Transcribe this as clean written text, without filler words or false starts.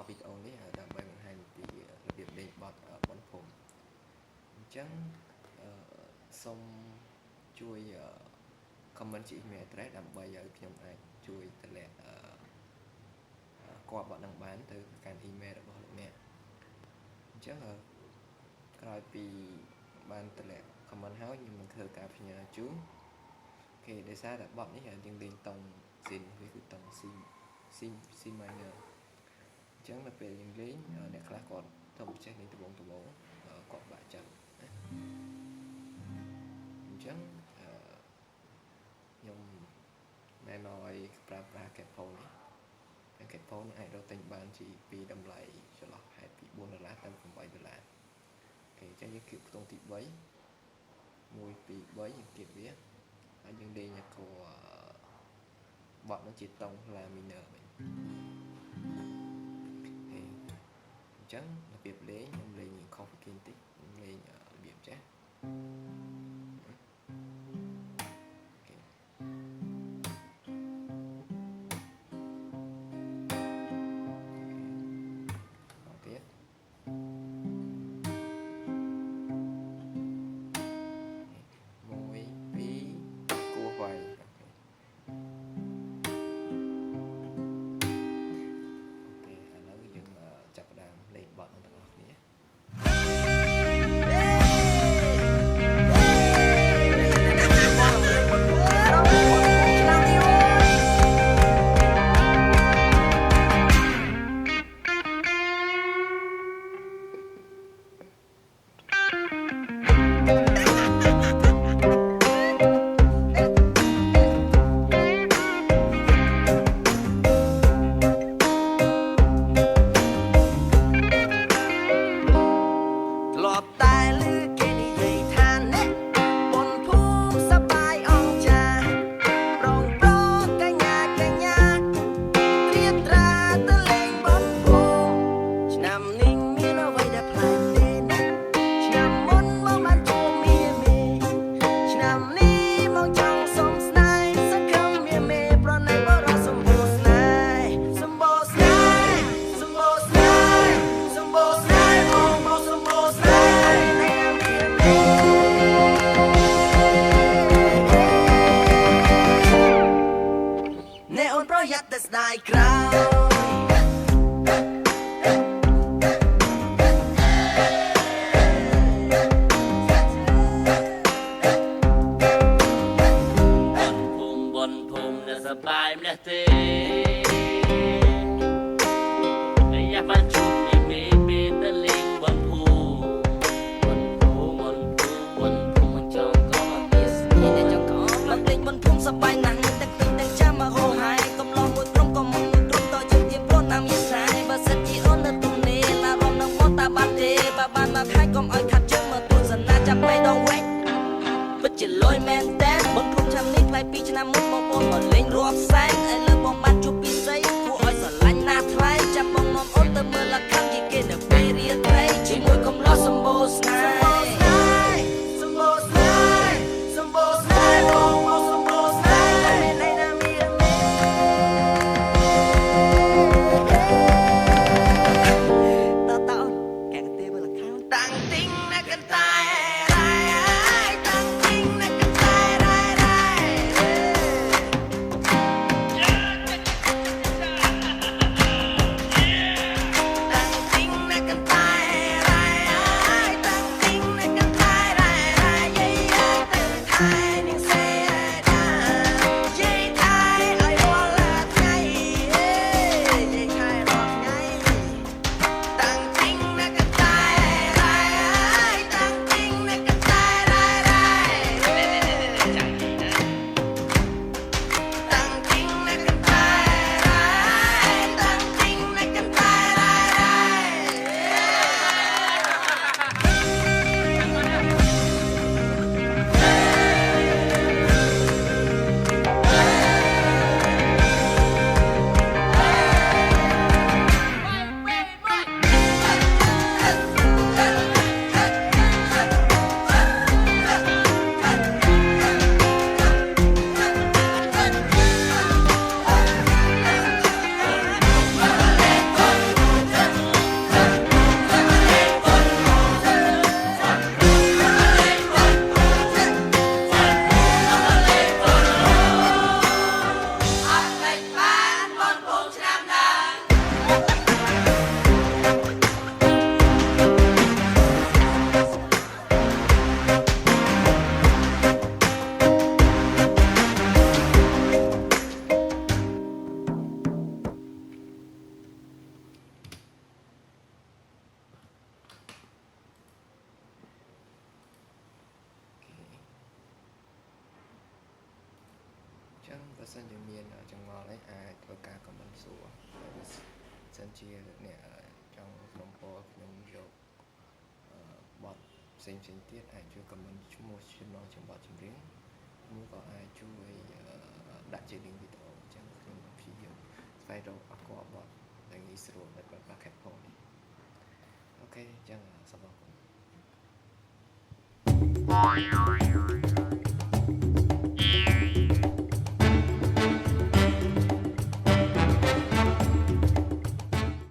វីដេអូនេះដើម្បីបង្ហាញពីរបៀបលេងបទបនភូមិអញ្ចឹងសូមជួយ comment ជា email address ដើម្បីឲ្យខ្ញុំអាចជួយតម្លាក់គាត់បទនឹងបានទៅកាន់ email របស់លោកអ្នកអញ្ចឹងក្រោយពីបានតម្លាក់ comment ហើយខ្ញុំនឹងធ្វើការផ្ញើជូនគេដោយសារតែបទនេះយើងលេងតង់ស៊ីនវាគឺតង់C minor អញ្ចឹងនៅពេលយើងលេងអ្នកខ្លះគាត់ទៅចេះលេងត្បូងគាត់បាក់ចិត្តអញ្ចឹងខ្ញុំណែនាំឲ្យប្រើប្រាស់ Capone នេះ Capone អាចរកទិញបានពីតម្លៃចន្លោះហេតុពី$4ទៅ$8អូខេអញ្ចឹងយើងគៀបខ្ទង់ទី3 1 2 3យើងគៀបវាហើយយើងលេងឲ្យក៏បទនោះជាតង់ La minor វិញអញ្ចឹងរបៀបលេងខ្ញុំលេងខុសពីគេបន្តិចខ្ញុំលេងរបៀបចាស់ សិនជាមានចង្អល់អីអាចធ្វើការ comment សួរសិនជាអ្នកចង់ក្រុមពរខ្ញុំយកបទផ្សេងៗទៀតអាចជួយ comment ឈ្មោះចំណងចំបត់ចម្រៀងមួយក៏អាចជួយដាក់ជា link វីដេអូអញ្ចឹងខ្ញុំព្យាយាមស្វែងរកអក្សរបទដែលងាយស្រួលដែលប្រើប្រាស់ Capcom អូខេអញ្ចឹងសូមអរគុណ